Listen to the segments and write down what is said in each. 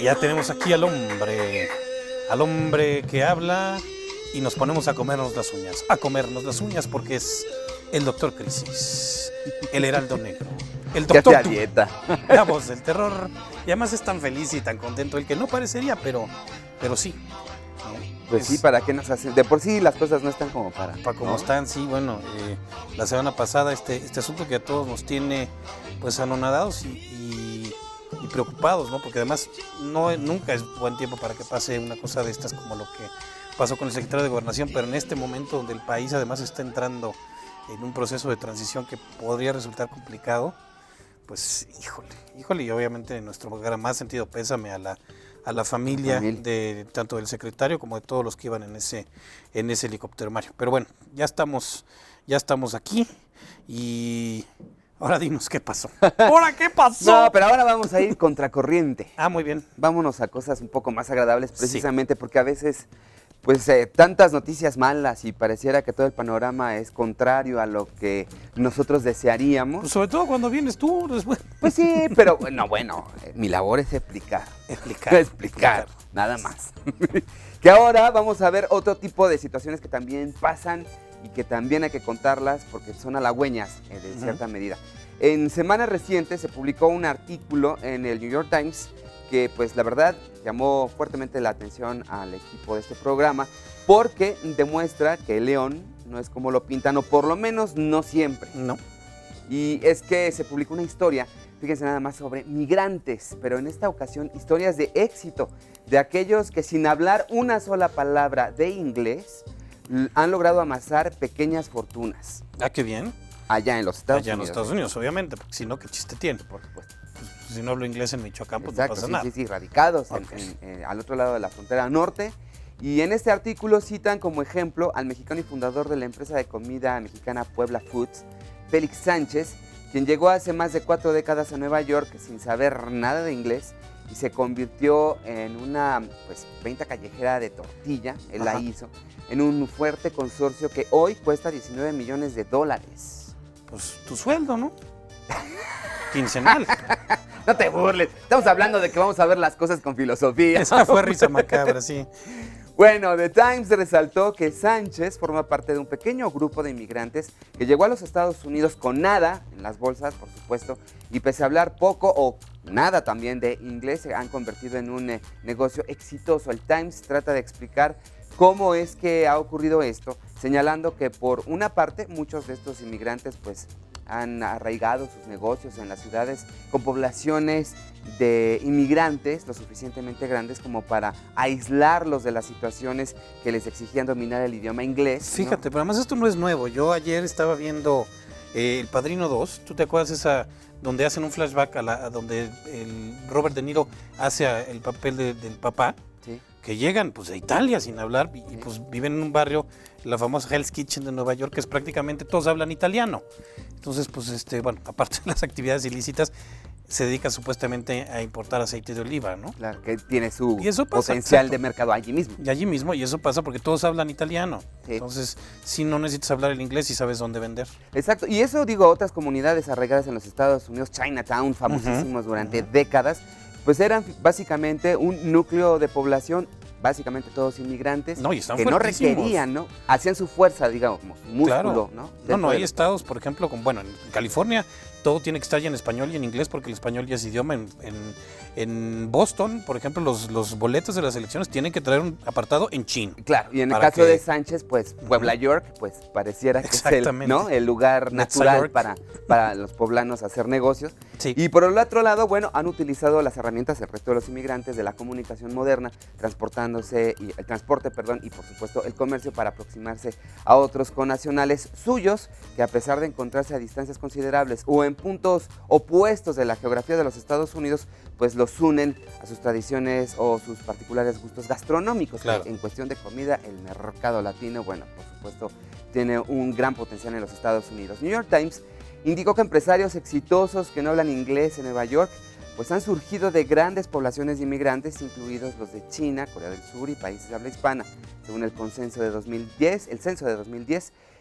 ya tenemos aquí al hombre que habla y nos ponemos a comernos las uñas porque es el Doctor Crisis, el Heraldo Negro, el Doctor Ya te dieta. la voz del terror, y además es tan feliz y tan contento el que no parecería, pero sí. Pues sí, ¿para qué nos hacen? De por sí las cosas no están como para Como ¿no? están, sí, bueno, la semana pasada este asunto que a todos nos tiene pues anonadados y preocupados, ¿no? Porque además nunca es buen tiempo para que pase una cosa de estas como lo que pasó con el secretario de Gobernación, pero en este momento donde el país además está entrando en un proceso de transición que podría resultar complicado, pues híjole, y obviamente en nuestro más sentido pésame a la familia de tanto del secretario como de todos los que iban en ese helicóptero, Mario. Pero bueno, ya estamos aquí y ahora dinos qué pasó. ¿Ahora qué pasó? No, pero ahora vamos a ir contracorriente. Muy bien. Vámonos a cosas un poco más agradables, precisamente porque a veces pues tantas noticias malas y pareciera que todo el panorama es contrario a lo que nosotros desearíamos. Pues sobre todo cuando vienes tú después. Pues sí, pero bueno, mi labor es explicar, nada más. Que ahora vamos a ver otro tipo de situaciones que también pasan y que también hay que contarlas porque son halagüeñas de cierta medida. En semanas recientes se publicó un artículo en el New York Times que pues la verdad llamó fuertemente la atención al equipo de este programa porque demuestra que el león no es como lo pintan, o por lo menos no siempre. No. Y es que se publicó una historia, fíjense nada más, sobre migrantes, pero en esta ocasión historias de éxito, de aquellos que sin hablar una sola palabra de inglés han logrado amasar pequeñas fortunas. Qué bien. Allá en los Estados Unidos. Allá en los Estados Unidos, obviamente, porque si no, ¿qué chiste tiene? Por supuesto. Pues, si no hablo inglés en Michoacán, pues Exacto, no pasa nada. Sí, radicados Okay. al otro lado de la frontera norte. Y en este artículo citan como ejemplo al mexicano y fundador de la empresa de comida mexicana Puebla Foods, Félix Sánchez, quien llegó hace más de 4 décadas a Nueva York sin saber nada de inglés y se convirtió en una venta callejera de tortilla, él la hizo, en un fuerte consorcio que hoy cuesta $19 millones. Pues tu sueldo, ¿no? Quincenal. No te burles, estamos hablando de que vamos a ver las cosas con filosofía. Esa fue risa macabra, sí. Bueno, The Times resaltó que Sánchez forma parte de un pequeño grupo de inmigrantes que llegó a los Estados Unidos con nada en las bolsas, por supuesto, y pese a hablar poco o nada también de inglés, se han convertido en un negocio exitoso. El Times trata de explicar cómo es que ha ocurrido esto, señalando que por una parte muchos de estos inmigrantes han arraigado sus negocios en las ciudades con poblaciones de inmigrantes lo suficientemente grandes como para aislarlos de las situaciones que les exigían dominar el idioma inglés. Fíjate, pero además esto no es nuevo. Yo ayer estaba viendo El Padrino 2, ¿tú te acuerdas esa donde hacen un flashback a donde el Robert De Niro hace el papel del papá? Sí. Que llegan pues de Italia sin hablar y pues viven en un barrio, la famosa Hell's Kitchen de Nueva York, que es prácticamente todos hablan italiano. Entonces, pues bueno, aparte de las actividades ilícitas, se dedica supuestamente a importar aceite de oliva, ¿no? Claro, que tiene su potencial exacto, de mercado allí mismo. Y allí mismo, y eso pasa porque todos hablan italiano. Sí. Entonces, sí, no necesitas hablar el inglés y sabes dónde vender. Exacto, y eso otras comunidades arraigadas en los Estados Unidos, Chinatown, famosísimos durante décadas, pues eran básicamente un núcleo de población, básicamente todos inmigrantes, no, y están que no requerían, ¿no? Hacían su fuerza, digamos, músculo, claro. ¿no? No, hay estados, por ejemplo, en California, todo tiene que estar ya en español y en inglés porque el español ya es idioma. En Boston, por ejemplo, los boletos de las elecciones tienen que traer un apartado en chino. Claro, y en el caso de Sánchez, pues Puebla York, pues pareciera que es el lugar natural para los poblanos hacer negocios. Sí. Y por el otro lado, bueno, han utilizado las herramientas del resto de los inmigrantes de la comunicación moderna, el transporte, y por supuesto el comercio para aproximarse a otros connacionales suyos que a pesar de encontrarse a distancias considerables o en puntos opuestos de la geografía de los Estados Unidos, pues los unen a sus tradiciones o sus particulares gustos gastronómicos. Claro. En cuestión de comida, el mercado latino, bueno, por supuesto, tiene un gran potencial en los Estados Unidos. New York Times indicó que empresarios exitosos que no hablan inglés en Nueva York pues han surgido de grandes poblaciones de inmigrantes, incluidos los de China, Corea del Sur y países de habla hispana. Según el censo de 2010,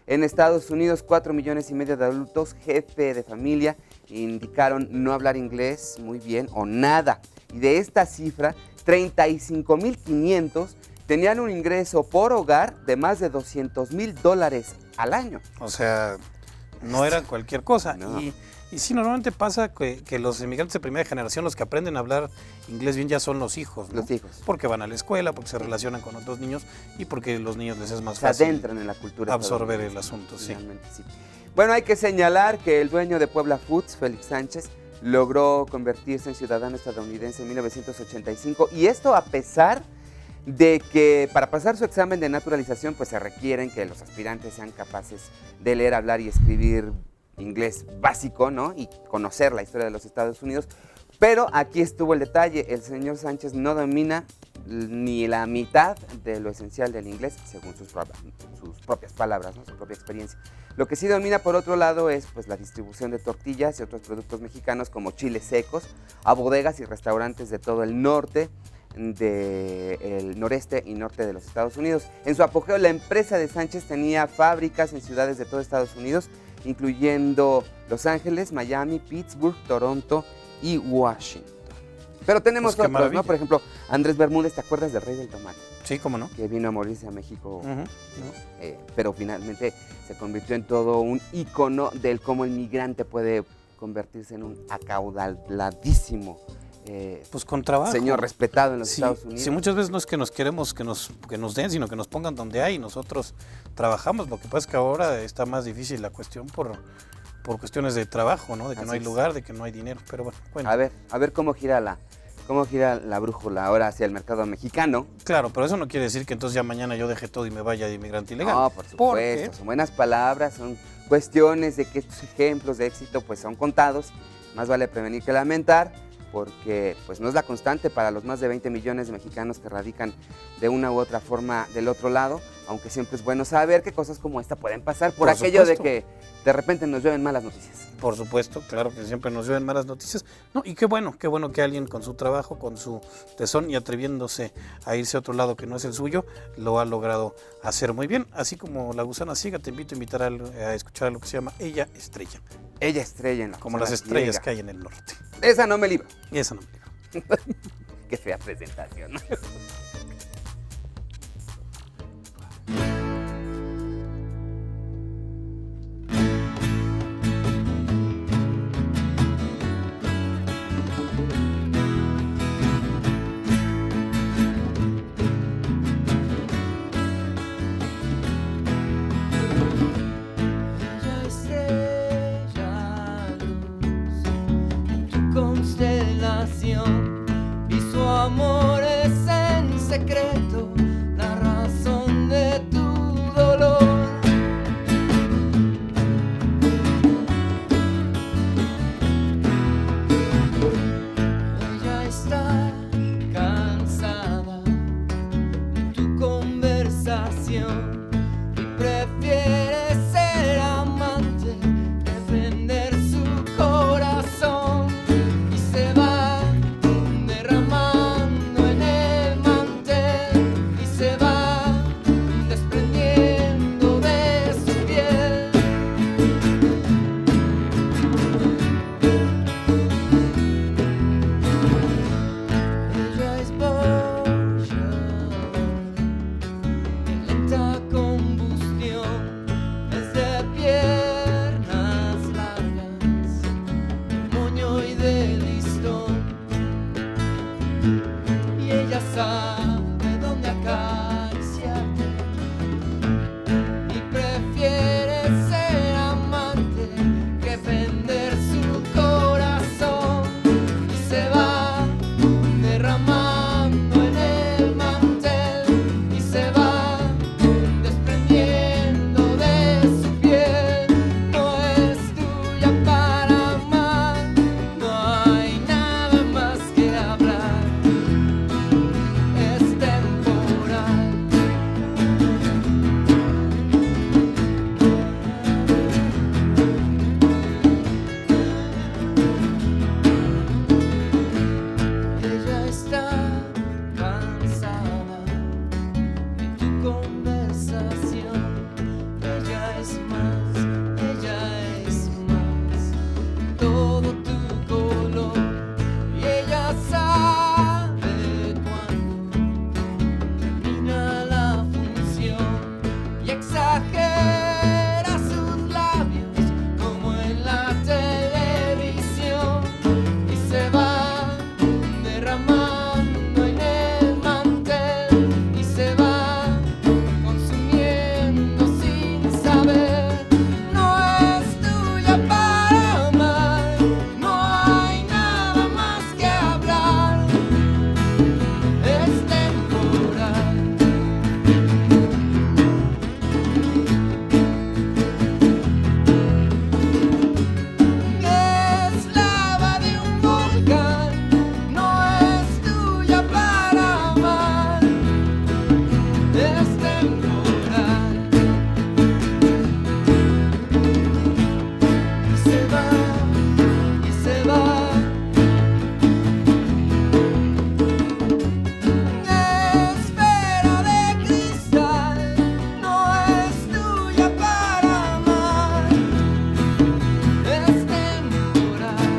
en Estados Unidos 4,5 millones de adultos jefe de familia indicaron no hablar inglés muy bien o nada. Y de esta cifra, 35,500 tenían un ingreso por hogar de más de $200,000 al año. O sea, no era cualquier cosa. No. Y sí, normalmente pasa que los inmigrantes de primera generación, los que aprenden a hablar inglés bien ya son los hijos, ¿no? Los hijos. Porque van a la escuela, porque se relacionan con otros niños y porque los niños les es más Se fácil adentran en la cultura. absorber el estadounidense. asunto, sí. Realmente sí. Bueno, hay que señalar que el dueño de Puebla Foods, Félix Sánchez, logró convertirse en ciudadano estadounidense en 1985, y esto a pesar de que para pasar su examen de naturalización pues se requieren que los aspirantes sean capaces de leer, hablar y escribir inglés básico, ¿no? Y conocer la historia de los Estados Unidos. Pero aquí estuvo el detalle: el señor Sánchez no domina ni la mitad de lo esencial del inglés, según sus propias palabras, ¿no? Su propia experiencia. Lo que sí domina, por otro lado, es pues la distribución de tortillas y otros productos mexicanos como chiles secos a bodegas y restaurantes de todo el norte, del noreste y norte de los Estados Unidos. En su apogeo, la empresa de Sánchez tenía fábricas en ciudades de todo Estados Unidos, incluyendo Los Ángeles, Miami, Pittsburgh, Toronto y Washington. Pero tenemos Pues qué otros, maravilla. ¿no? Por ejemplo, Andrés Bermúdez, ¿te acuerdas del Rey del Tomate? Sí, cómo no. Que vino a morirse a México, Ujú. ¿no? Pero finalmente se convirtió en todo un ícono del cómo el migrante puede convertirse en un acaudaladísimo Pues con trabajo. señor respetado en los Sí, Estados Unidos. sí, muchas veces no es que nos queremos que nos den, sino que nos pongan donde hay y nosotros trabajamos. Lo que pasa es que ahora está más difícil la cuestión por cuestiones de trabajo, ¿no? De que Así no hay es. lugar, de que no hay dinero. Pero bueno. A ver cómo gira la brújula ahora hacia el mercado mexicano. Claro, pero eso no quiere decir que entonces ya mañana yo deje todo y me vaya de inmigrante ilegal. No, por supuesto, Porque son buenas palabras, son cuestiones de que estos ejemplos de éxito pues son contados. Más vale prevenir que lamentar, porque pues no es la constante para los más de 20 millones de mexicanos que radican de una u otra forma del otro lado, aunque siempre es bueno saber que cosas como esta pueden pasar por aquello supuesto. de que de repente nos llueven malas noticias. Por supuesto, claro que siempre nos lleven malas noticias. No, y qué bueno que alguien con su trabajo, con su tesón y atreviéndose a irse a otro lado que no es el suyo, lo ha logrado hacer muy bien. Así como La Gusana Ciega, te invito a invitar a escuchar lo que se llama Ella Estrella, Ella estrella en la como Gusana las estrellas Ciega. que hay en el norte. Esa no me libro. Y esa no me digo. Qué fea presentación. Ella estrella luz en tu constelación, y su amor es en secreto la razón de tu dolor. Ella está cansada de tu conversación y prefiere ser amante que vender su corazón, y se va derramando en el mantel y es temporal. Y se va, y se va. Esfera de cristal, no es tuya para amar, es temporal.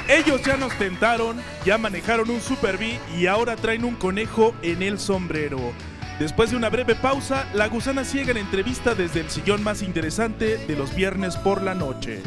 Ellos ya nos tentaron, ya manejaron un Super B y ahora traen un conejo en el sombrero. Después de una breve pausa, La Gusana Ciega en entrevista desde el sillón más interesante de los viernes por la noche.